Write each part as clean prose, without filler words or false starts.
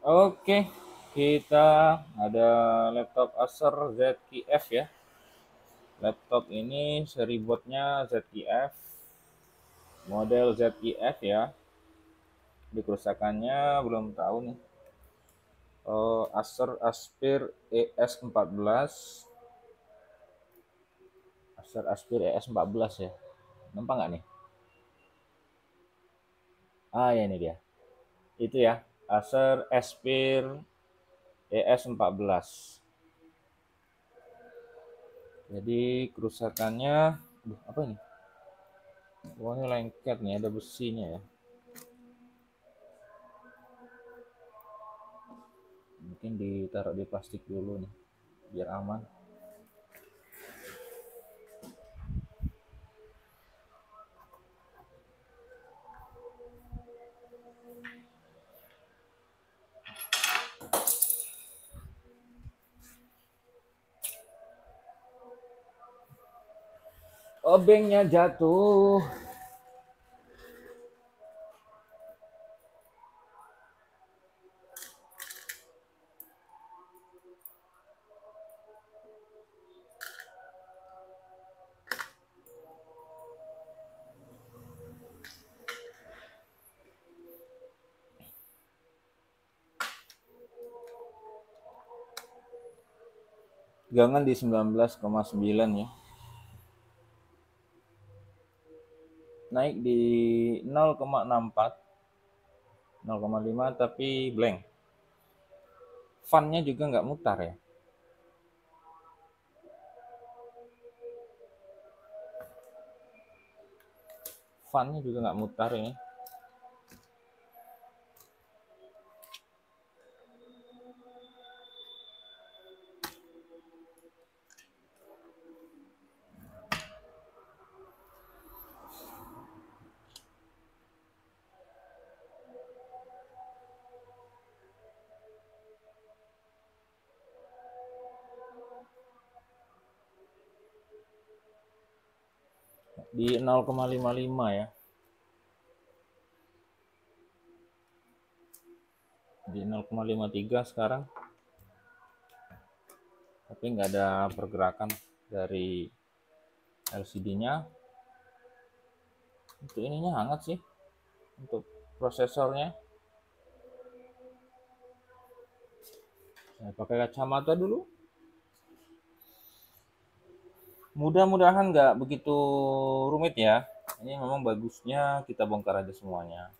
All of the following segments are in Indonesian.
Oke, kita ada laptop Acer ZKF ya. Laptop ini seri boardnya ZKF, model ZKF ya. Di kerusakannya belum tahu nih. Acer Aspire ES14, Acer Aspire ES14 ya. Nampak nggak nih? Ah ya, ini dia. Itu ya, Acer Aspire ES14. Jadi kerusakannya, apa ini? Oh, ini lengket nih, ada besinya ya. Mungkin ditaruh di plastik dulu nih, biar aman. Obengnya jatuh. Gangan di 19,9 ya. Naik di 0,64, 0,5 tapi blank. Fan-nya juga nggak mutar ya. Fan-nya juga nggak mutar ini. Di 0,55 ya. Di 0,53 sekarang. Tapi nggak ada pergerakan dari LCD-nya. Untuk ininya hangat sih. Untuk prosesornya. Saya pakai kacamata dulu. Mudah-mudahan nggak begitu rumit ya. Ini memang bagusnya kita bongkar aja semuanya.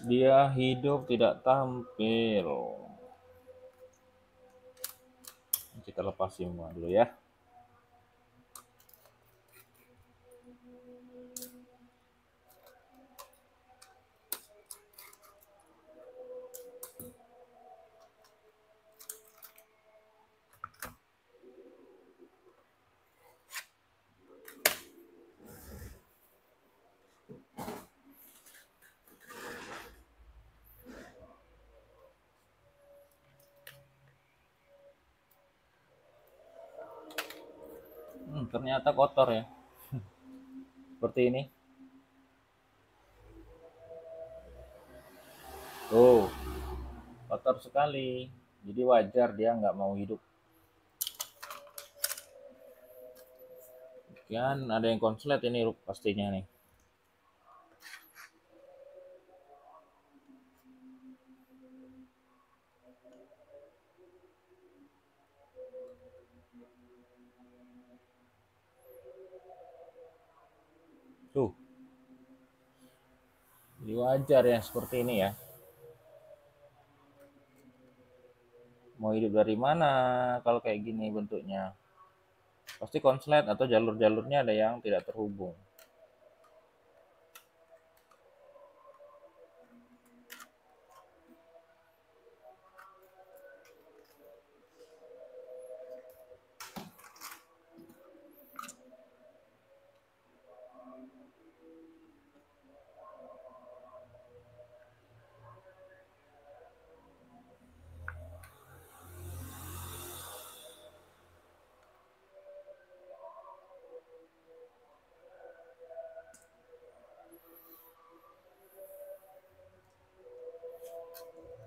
Dia hidup tidak tampil. Kita lepas semua dulu ya. Ternyata kotor ya. Seperti ini. Tuh, kotor sekali. Jadi wajar dia nggak mau hidup. Kan ada yang konslet ini pastinya nih. Tuh, jadi wajar ya seperti ini ya. Mau hidup dari mana kalau kayak gini bentuknya? Pasti konslet atau jalur-jalurnya ada yang tidak terhubung.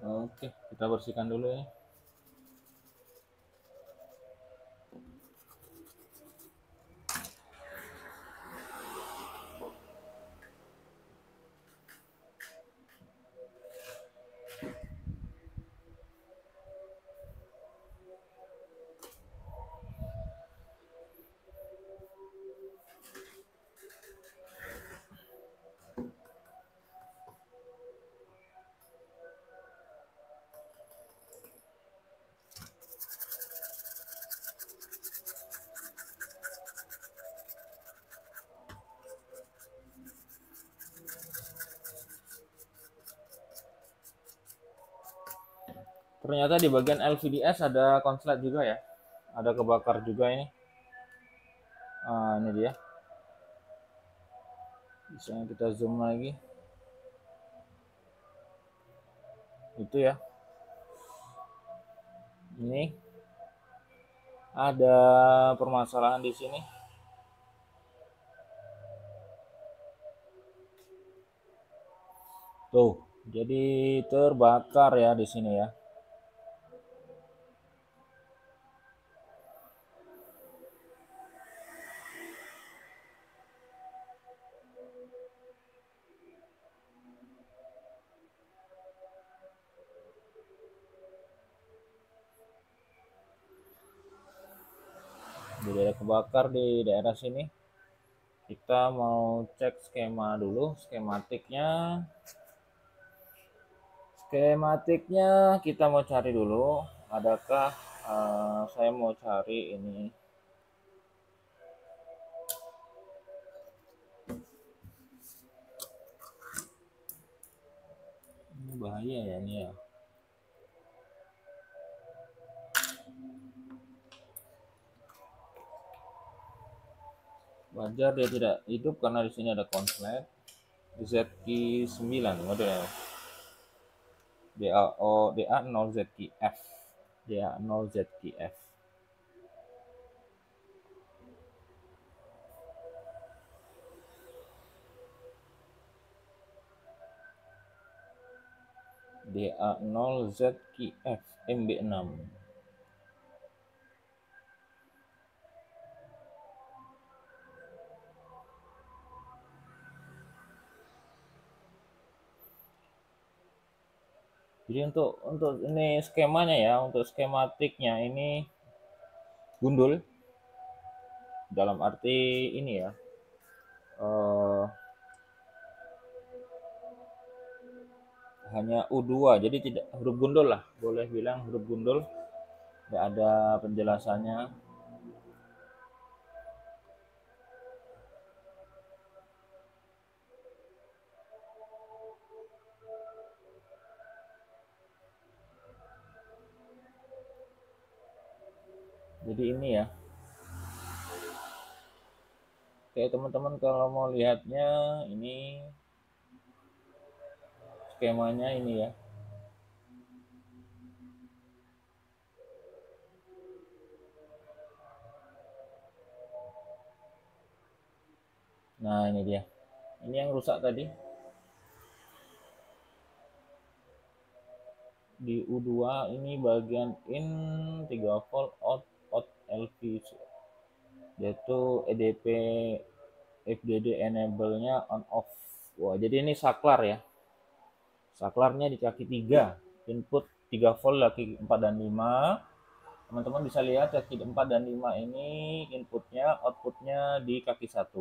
Oke, kita bersihkan dulu ya. Ternyata di bagian LVDS ada konslet juga ya. Ada kebakar juga ini. Ini dia. Bisa kita zoom lagi. Itu ya. Ini ada permasalahan di sini. Tuh, jadi terbakar ya di sini ya. Jadi ada kebakar di daerah sini. Kita mau cek skema dulu, skematiknya kita mau cari dulu, adakah saya mau cari ini bahaya ya ini ya. Wajar dia tidak hidup karena di sini ada konslet ZQ9 model DA0ZQF DA0ZQF. DA0ZQF MB6. Jadi untuk ini skemanya ya, untuk skematiknya ini gundul dalam arti ini ya, hanya U2, jadi tidak huruf gundul lah, boleh bilang huruf gundul, tidak ada penjelasannya. Jadi ini ya, kayak teman-teman kalau mau lihatnya ini skemanya ini ya. Nah ini dia, ini yang rusak tadi di U2, ini bagian in 3 volt out LV, yaitu EDP FDD enable nya on off. Wah, jadi ini saklar ya, saklarnya di kaki 3, input 3 volt kaki 4 dan 5. Teman-teman bisa lihat kaki 4 dan 5 ini inputnya, outputnya di kaki 1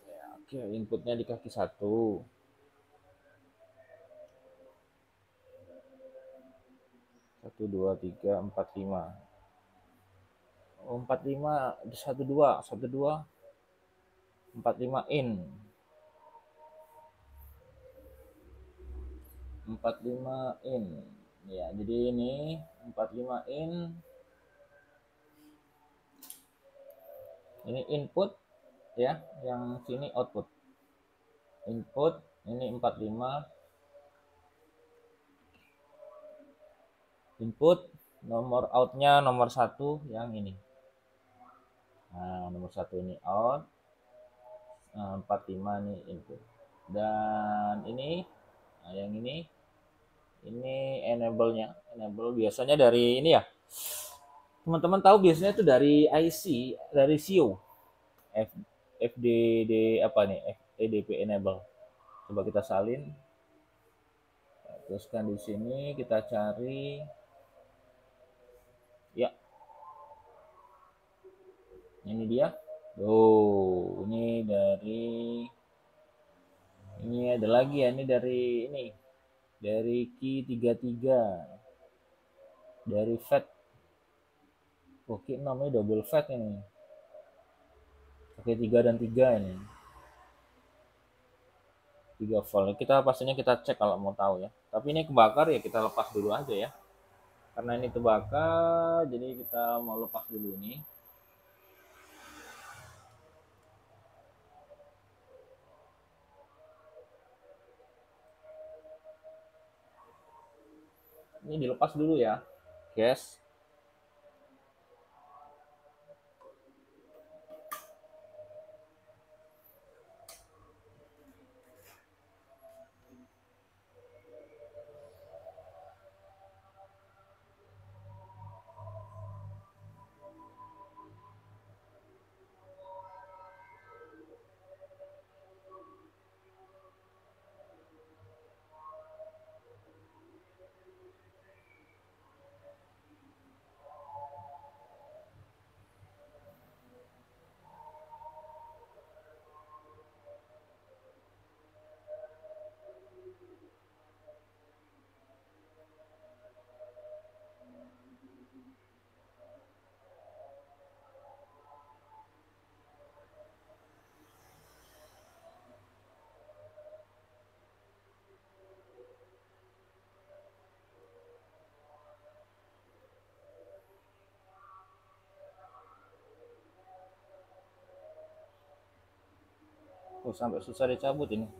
ya. Oke, inputnya di kaki 1. 1 2 3 4 5. Oh, 45 1 2 1 2 45 in. 45 in. Ya, jadi ini 45 in. Ini input ya, yang sini output. Input ini 45, input, nomor outnya nomor 1 yang ini. Nah, nomor 1 ini out, 45 nih input. Dan ini, nah yang ini enable-nya. Enable biasanya dari ini ya. Teman-teman tahu biasanya itu dari IC, dari SIO. FDD apa nih? EDP enable. Coba kita salin. Teruskan di sini kita cari ya. Ini dia. Oh, ini ada lagi ya, ini dari key 33 dari fat. Oke, namanya double fat ini. Oke, 3 dan 3 ini. 3 volt. Pastinya kita cek kalau mau tahu ya. Tapi ini kebakar ya kita lepas dulu aja ya. Karena ini terbakar, jadi kita mau lepas dulu ini. Ini dilepas dulu ya, guys. Oh, sampai susah dicabut ini.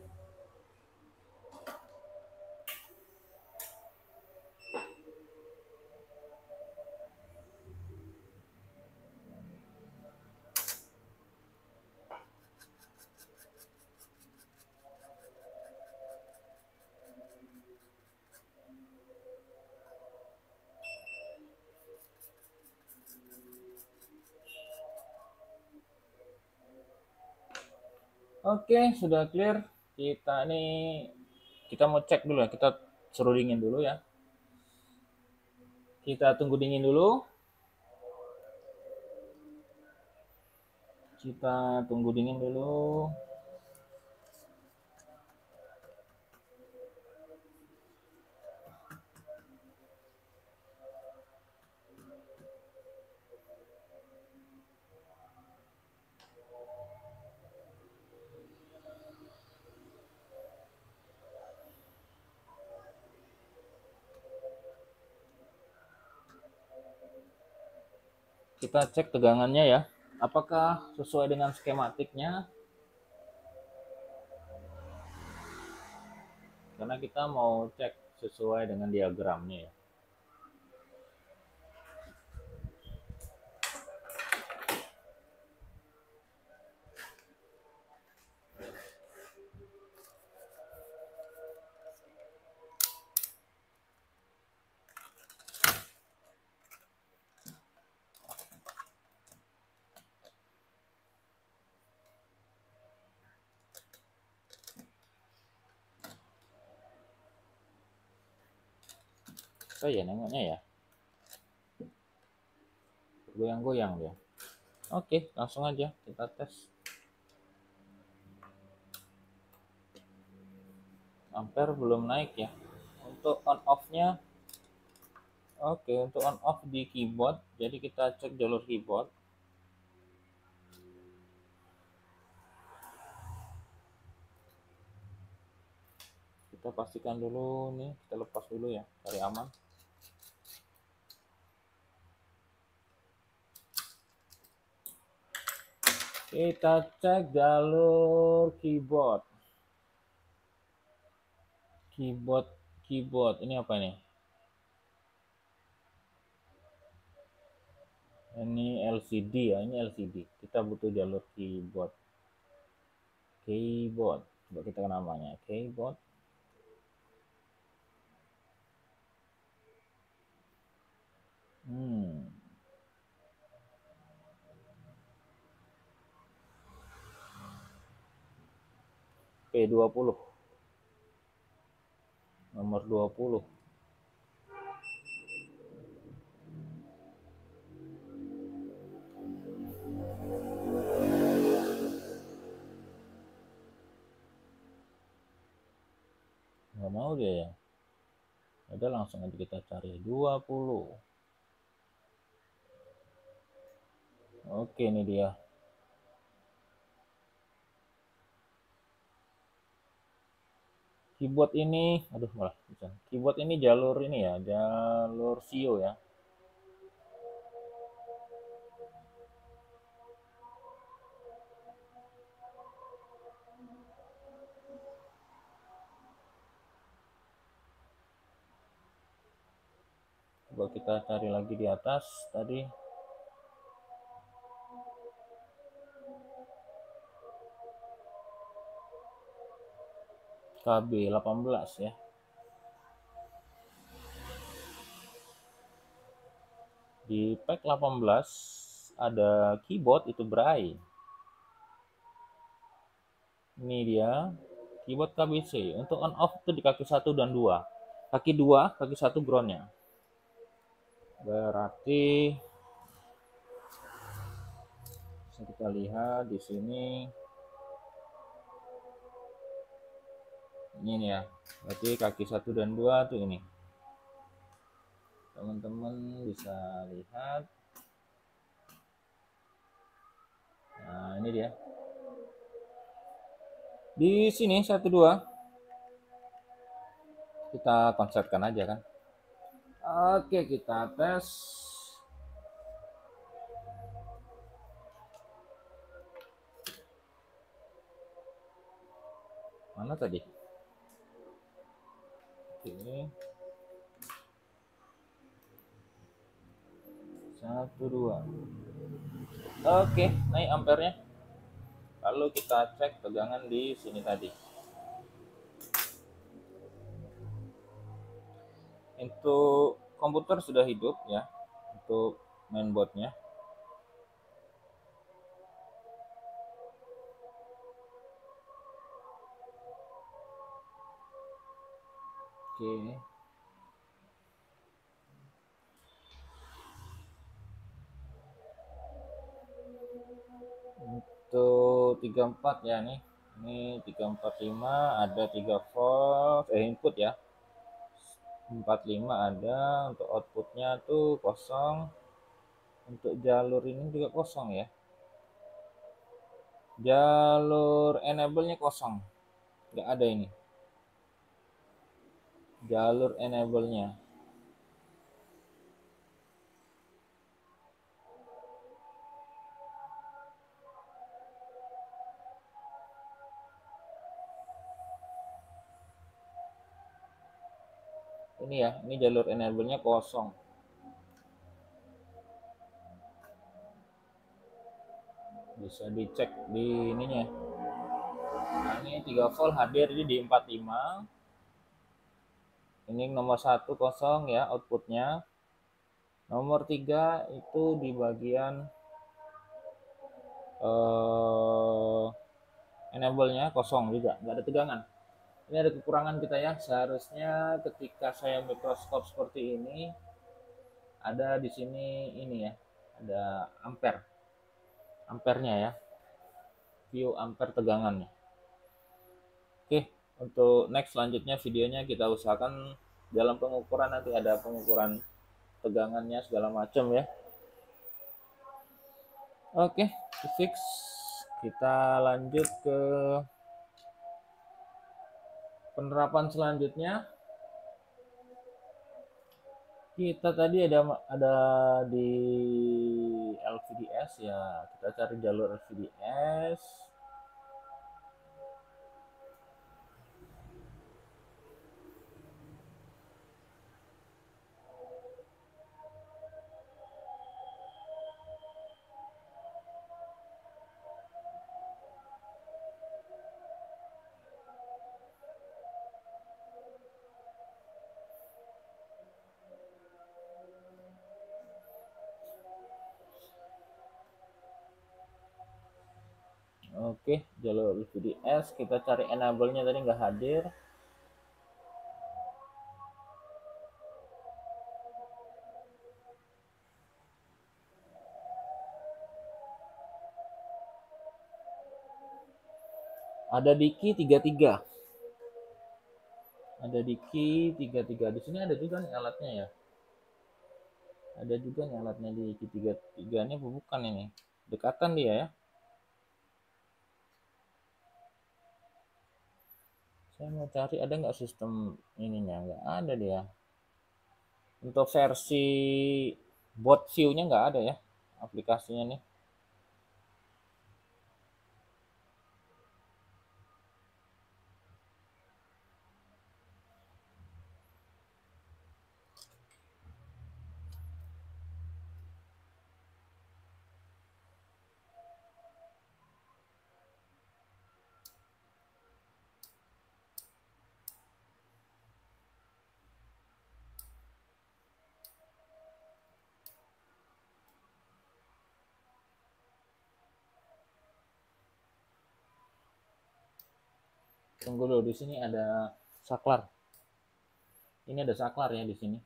Oke, sudah clear. Kita mau cek dulu ya, kita suruh dingin dulu ya. Kita tunggu dingin dulu. Kita tunggu dingin dulu. Kita cek tegangannya ya. Apakah sesuai dengan skematiknya? Karena kita mau cek sesuai dengan diagramnya ya. Ya nengoknya ya. Goyang-goyang dia. Oke, langsung aja kita tes. Ampere belum naik ya. Untuk on off-nya Oke, untuk on off di keyboard, jadi kita cek jalur keyboard. Kita pastikan dulu nih, kita lepas dulu ya, cari aman. Kita cek jalur keyboard. Keyboard ini apa nih? Ini LCD ya, ini LCD. Kita butuh jalur keyboard. Coba kita namanya keyboard. P20, nomor 20. Nggak mau dia ya. Udah langsung aja kita cari 20. Oke, ini dia. Keyboard ini, aduh malah bisa. Keyboard ini jalur ini ya, jalur SIO ya. Coba kita cari lagi di atas tadi. KB 18 ya. Di pack 18 ada keyboard itu Braille. Ini dia keyboard KBC. Untuk on off itu di kaki 1 dan 2. Kaki 2, kaki 1 groundnya. Berarti bisa kita lihat di sini. Ini nih ya. Berarti kaki 1 dan 2 tuh ini. Teman-teman bisa lihat. Nah, ini dia. Di sini 1 2 kita konsertkan aja kan. Oke, kita tes. Mana tadi? Oke. 1 2. Oke, naik ampernya. Lalu kita cek tegangan di sini tadi. Untuk komputer sudah hidup ya, untuk mainboardnya. Oke. Untuk 34 ya nih. Ini 345 ada 3 volt input ya. 45 ada, untuk outputnya tuh kosong. Untuk jalur ini juga kosong ya. Jalur enable-nya kosong. Nggak ada ini. Jalur enable-nya. Ini ya, ini jalur enable-nya kosong. Bisa dicek di ininya. Nah, ini 3 volt hadir di 45. Ini nomor 1 kosong ya outputnya. Nomor 3 itu di bagian enable-nya kosong juga, nggak ada tegangan. Ini ada kekurangan kita ya. Seharusnya ketika saya mikroskop seperti ini, ada di sini ini ya, ada ampernya ya, view ampere tegangannya. Oke, untuk next selanjutnya videonya kita usahakan dalam pengukuran nanti ada pengukuran tegangannya segala macam ya. Oke, fix. Kita lanjut ke penerapan selanjutnya. Kita tadi ada di LVDS ya, kita cari jalur LVDS. Oke, jalur LVDS kita cari enable-nya tadi nggak hadir. Ada di key 33. Ada di key 33. Di sini ada juga nih alatnya ya. Ada juga nih alatnya di key 33. Ini bukan ini. Dekatan dia ya. Saya mau cari ada nggak sistem ininya, nggak ada dia. Untuk versi bot view-nya nggak ada ya aplikasinya nih. Tunggu dulu, di sini ada saklar. Ini ada saklar ya di sini.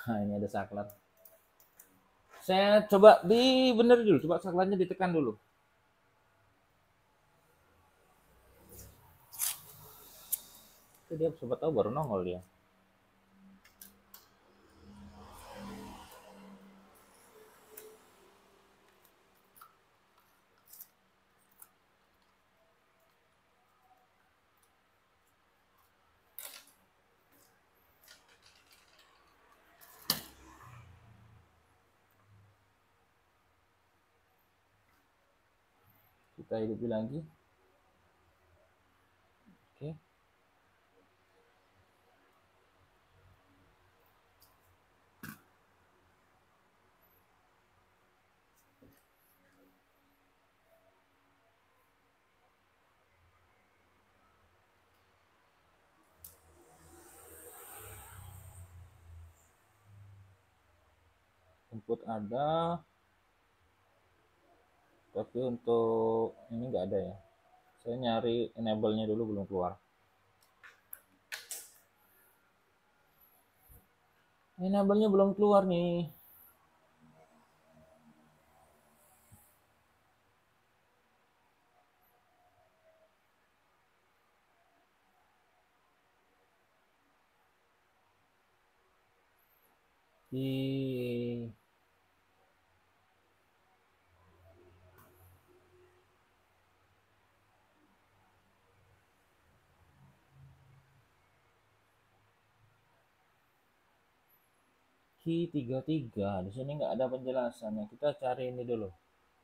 Nah, ini ada saklar. Saya coba bener dulu, coba saklarnya ditekan dulu. Itu dia coba tahu baru nongol dia. Kita hidupi lagi. Oke. Input ada, tapi untuk ini nggak ada ya. Saya nyari enable-nya dulu, belum keluar. Enable-nya belum keluar nih. Di key 33 di sini nggak ada penjelasannya. Kita cari ini dulu.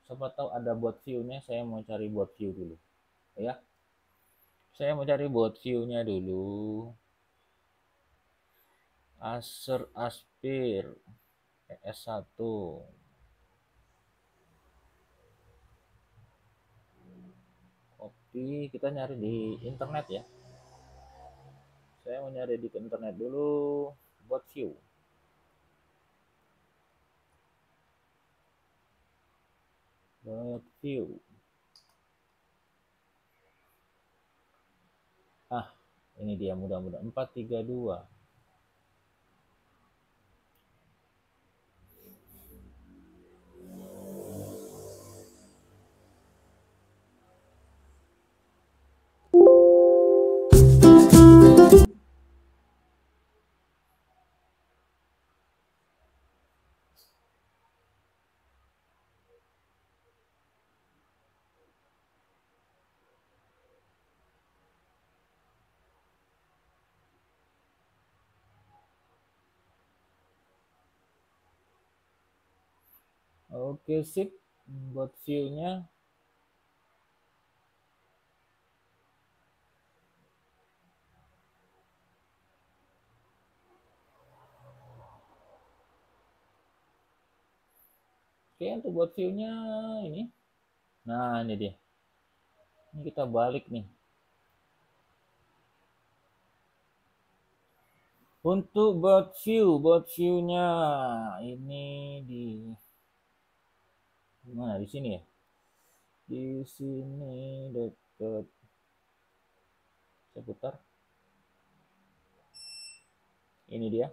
Siapa tahu ada bot view-nya. Saya mau cari bot view dulu ya. Saya mau cari bot view-nya dulu. Acer Aspire ES1. Copy, kita nyari di internet ya. Saya mau nyari di internet dulu bot view. Bot view. Ah, ini dia, mudah-mudahan 432. Oke, sip. Buat view-nya. Oke, untuk buat view-nya ini. Nah, ini dia. Ini kita balik nih. Untuk buat view-nya ini di mana, di sini ya? Di sini deket, saya putar. Ini dia.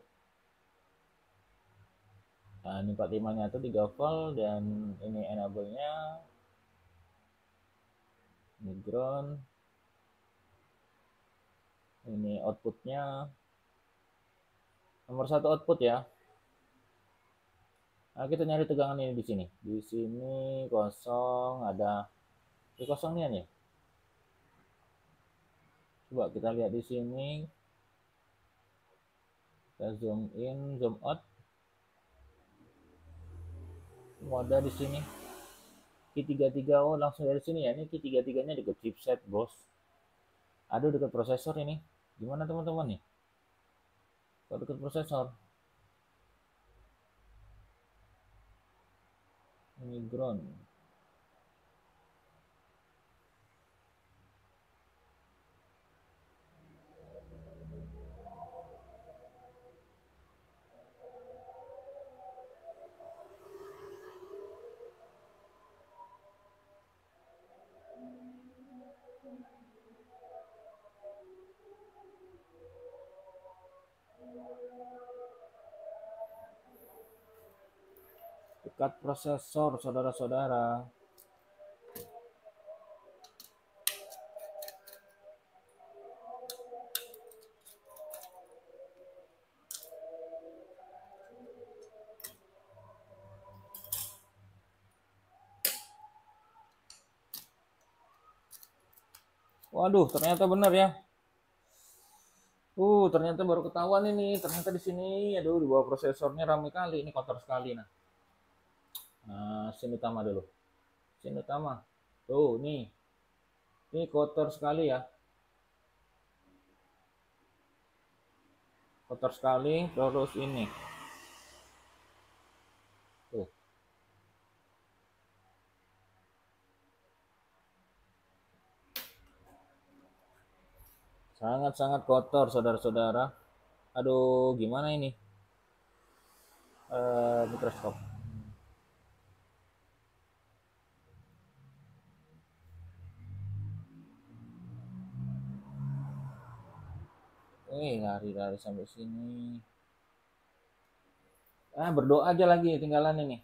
Nah, ini 45-nya itu 3 volt dan ini enable-nya. Ini ground. Ini outputnya. Nomor 1 output ya. Nah, kita nyari tegangan ini di sini. Di sini kosong, ada di kosongnya nih. Coba kita lihat di sini. Kita zoom in, zoom out. Ada di sini. Q33, oh langsung dari sini ya. Ini Q33-nya dekat chipset, bos. Aduh, dekat prosesor ini. Gimana teman-teman nih? Kalau dekat prosesor. Ini ground. Dekat prosesor, saudara-saudara. Waduh, ternyata benar ya. Ternyata baru ketahuan ini. Ternyata di sini, aduh, di bawah prosesornya ramai kali. Ini kotor sekali. Nah, sini utama dulu. Sini utama. Tuh, nih. Ini kotor sekali ya. Kotor sekali. Terus ini. Tuh. Sangat-sangat kotor, saudara-saudara. Aduh, gimana ini? Mikroskop. Lari-lari sampai sini. Berdoa aja lagi tinggalan ini.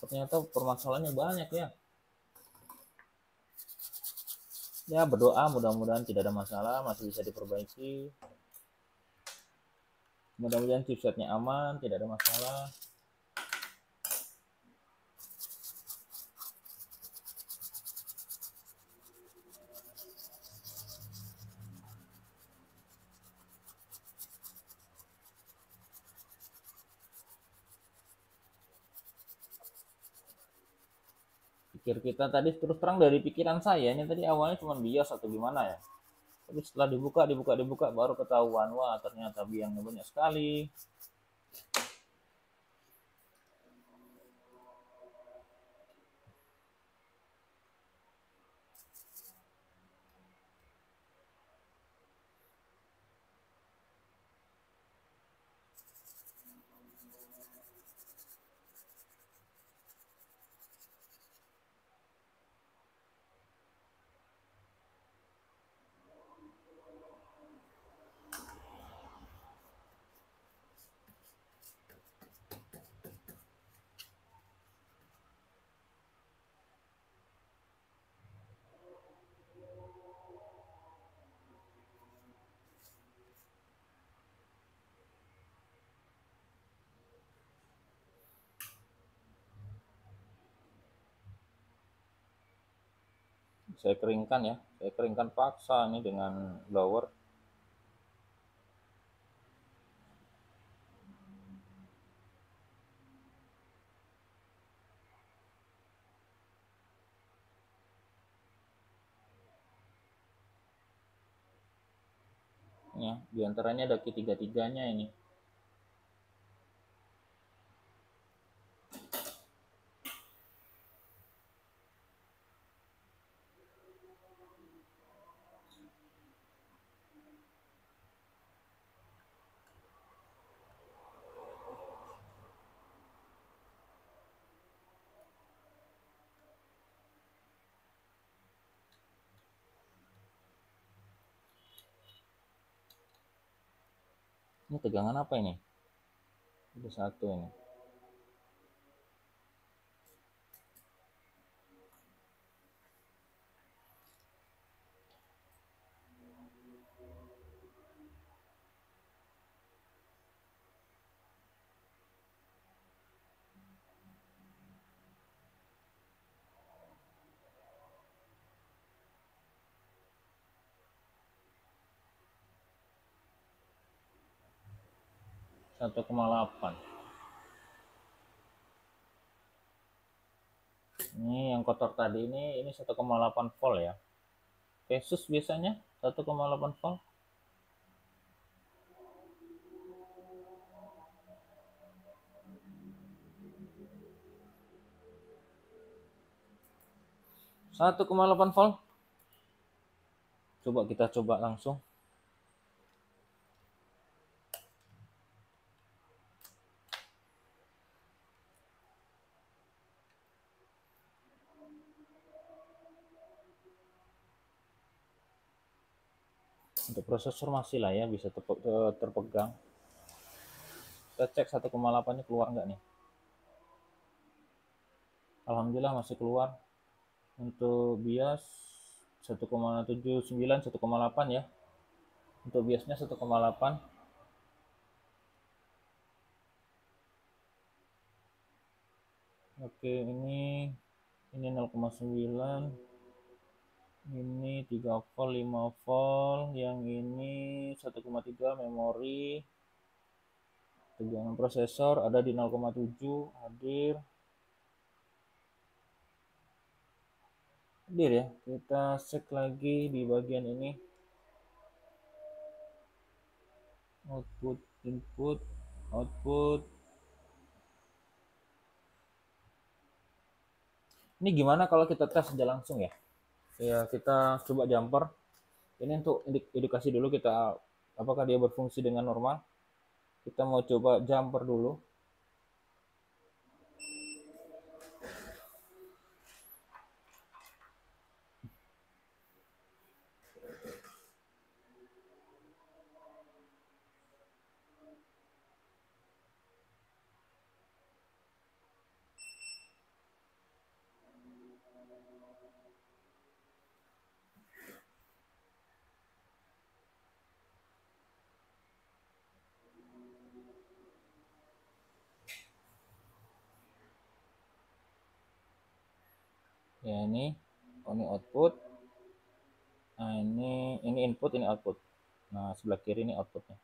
Ternyata permasalahannya banyak ya. Ya, berdoa mudah-mudahan tidak ada masalah, masih bisa diperbaiki. Mudah-mudahan chipsetnya aman, tidak ada masalah. Pikir kita tadi terus terang dari pikiran saya ini tadi awalnya cuma bias atau gimana ya. Tapi setelah dibuka baru ketahuan, wah ternyata biangnya banyak sekali. saya keringkan ya, saya keringkan paksa ini dengan blower. Ya, diantaranya ada ketiga-tiganya ini. Ini tegangan apa ini? Ada satu ini. Satu koma delapan. Ini yang kotor tadi ini 1,8 volt ya. Asus biasanya 1,8 volt. Satu koma delapan volt. Coba kita coba langsung. Untuk prosesor masih lah ya, bisa terpegang. Kita cek 1,8 nya keluar nggak nih. Alhamdulillah masih keluar. Untuk BIOS 1,79, 1,8 ya. Untuk BIOSnya 1,8. Oke, ini 0,9. Ini 3 volt, 5 volt. Yang ini 1,3 memori. Tegangan prosesor ada di 0,7, hadir ya. Kita cek lagi di bagian ini, output, input, output. Ini gimana kalau kita tes aja langsung ya? Ya, kita coba jumper. Ini untuk edukasi dulu, kita apakah dia berfungsi dengan normal. Kita mau coba jumper dulu. Ya, ini output. Nah, ini input, ini output. Nah, sebelah kiri ini outputnya.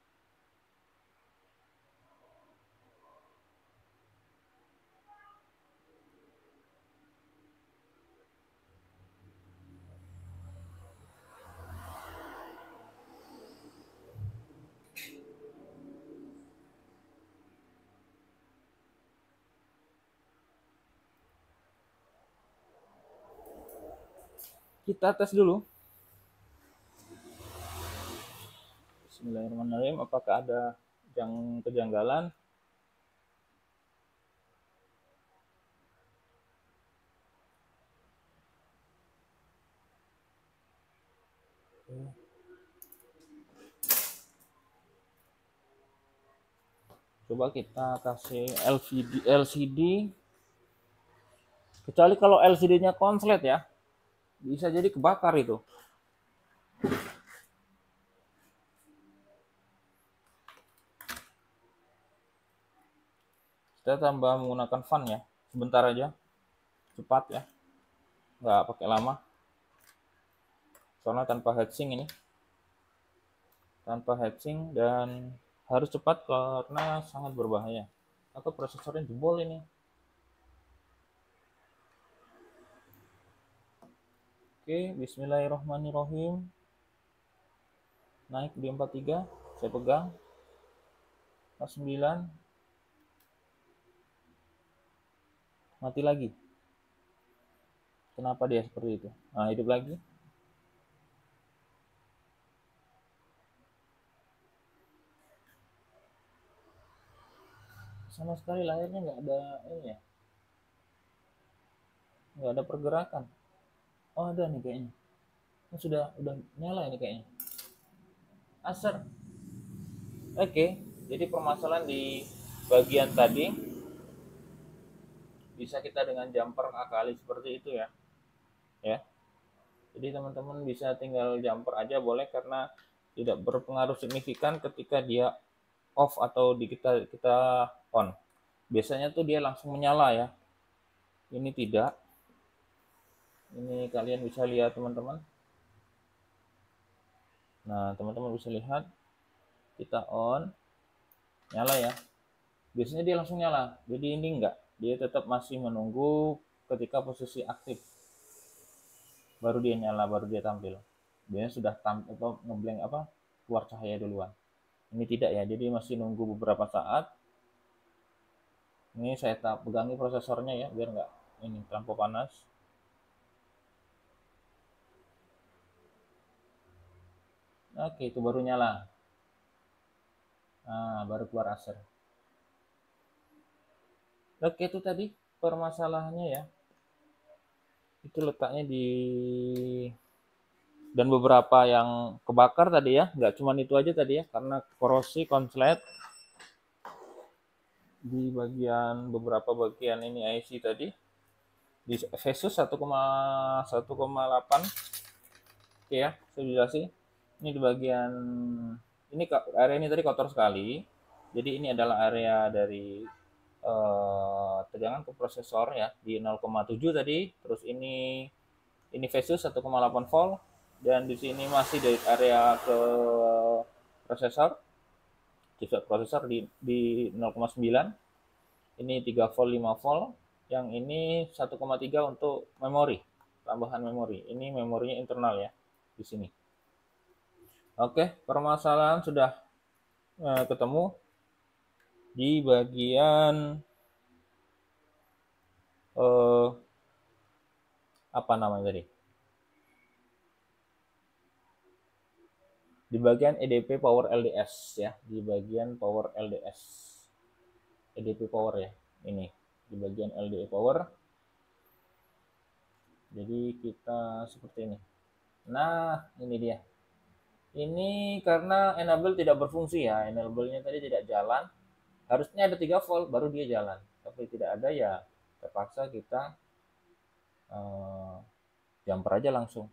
Kita tes dulu. Bismillahirrahmanirrahim. Apakah ada kejanggalan? Coba kita kasih LCD. Kecuali kalau LCD-nya konslet ya, bisa jadi kebakar itu. Kita tambah menggunakan fan ya, sebentar aja, cepat ya, nggak pakai lama. soalnya tanpa heatsink ini, tanpa heatsink dan harus cepat karena sangat berbahaya atau prosesornya jebol ini. Oke, bismillahirrahmanirrahim. Naik di 43, saya pegang 49, mati lagi. Kenapa dia seperti itu? Nah, hidup lagi. Sama sekali layarnya nggak ada ini ya, nggak ada pergerakan. Oh, ada nih kayaknya. Ini udah nyala ini kayaknya. Acer. Oke, jadi permasalahan di bagian tadi bisa kita dengan jumper akali seperti itu ya. Ya. Jadi teman-teman bisa tinggal jumper aja boleh karena tidak berpengaruh signifikan ketika dia off atau di kita on. Biasanya tuh dia langsung menyala ya. Ini tidak. Ini kalian bisa lihat teman-teman. Nah, teman-teman bisa lihat kita on nyala ya. Biasanya dia langsung nyala. Jadi ini enggak. Dia tetap masih menunggu ketika posisi aktif. Baru dia nyala, baru dia tampil. Biasanya sudah tampil atau ngeblank keluar cahaya duluan. Ini tidak ya. Jadi masih nunggu beberapa saat. Ini saya pegangi prosesornya ya biar enggak ini terlampau panas. Oke, itu baru nyala. Nah, baru keluar Acer. Oke, itu tadi permasalahannya ya. Itu letaknya di dan beberapa yang kebakar tadi ya, nggak cuma itu aja tadi ya, karena korosi konslet di bagian beberapa bagian ini IC tadi di Vesus 1,8. Oke ya, saya jelasin. Ini di bagian ini area ini tadi kotor sekali. Jadi ini adalah area dari tegangan ke prosesor ya di 0,7 tadi. Terus ini Vesus 1,8 volt dan di sini masih dari area ke prosesor chipset prosesor di 0,9. Ini 3 volt 5 volt, yang ini 1,3 untuk memori, tambahan memori. Ini memorinya internal ya di sini. Oke, permasalahan sudah ketemu di bagian apa namanya tadi? Di bagian EDP Power LDS ya, di bagian Power LDS. EDP Power ya, ini di bagian LDE Power. Jadi kita seperti ini. Nah, ini dia. Ini karena enable tidak berfungsi ya, enable-nya tadi tidak jalan. Harusnya ada 3 volt baru dia jalan, tapi tidak ada ya terpaksa kita jumper aja langsung.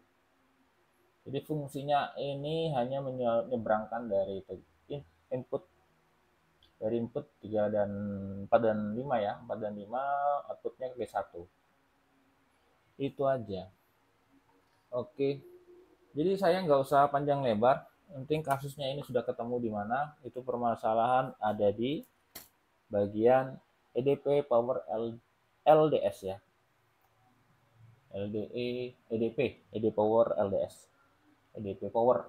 Jadi fungsinya ini hanya menyeberangkan dari input 3 dan 4 dan 5 ya, 4 dan 5 outputnya ke 1. Itu aja. Oke. Jadi saya nggak usah panjang lebar, penting kasusnya ini sudah ketemu di mana. Itu permasalahan ada di bagian EDP Power LDS ya. EDP Power LDS. EDP Power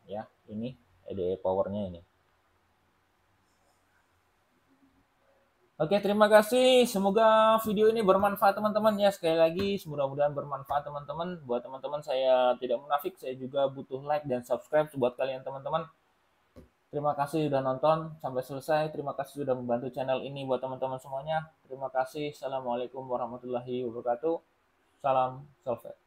ya, ini EDP Powernya ini. Oke, terima kasih. Semoga video ini bermanfaat teman-teman ya. Sekali lagi, mudah-mudahan bermanfaat teman-teman. Buat teman-teman saya tidak munafik, saya juga butuh like dan subscribe buat kalian teman-teman. Terima kasih sudah nonton sampai selesai. Terima kasih sudah membantu channel ini buat teman-teman semuanya. Terima kasih. Assalamualaikum warahmatullahi wabarakatuh. Salam Solvet.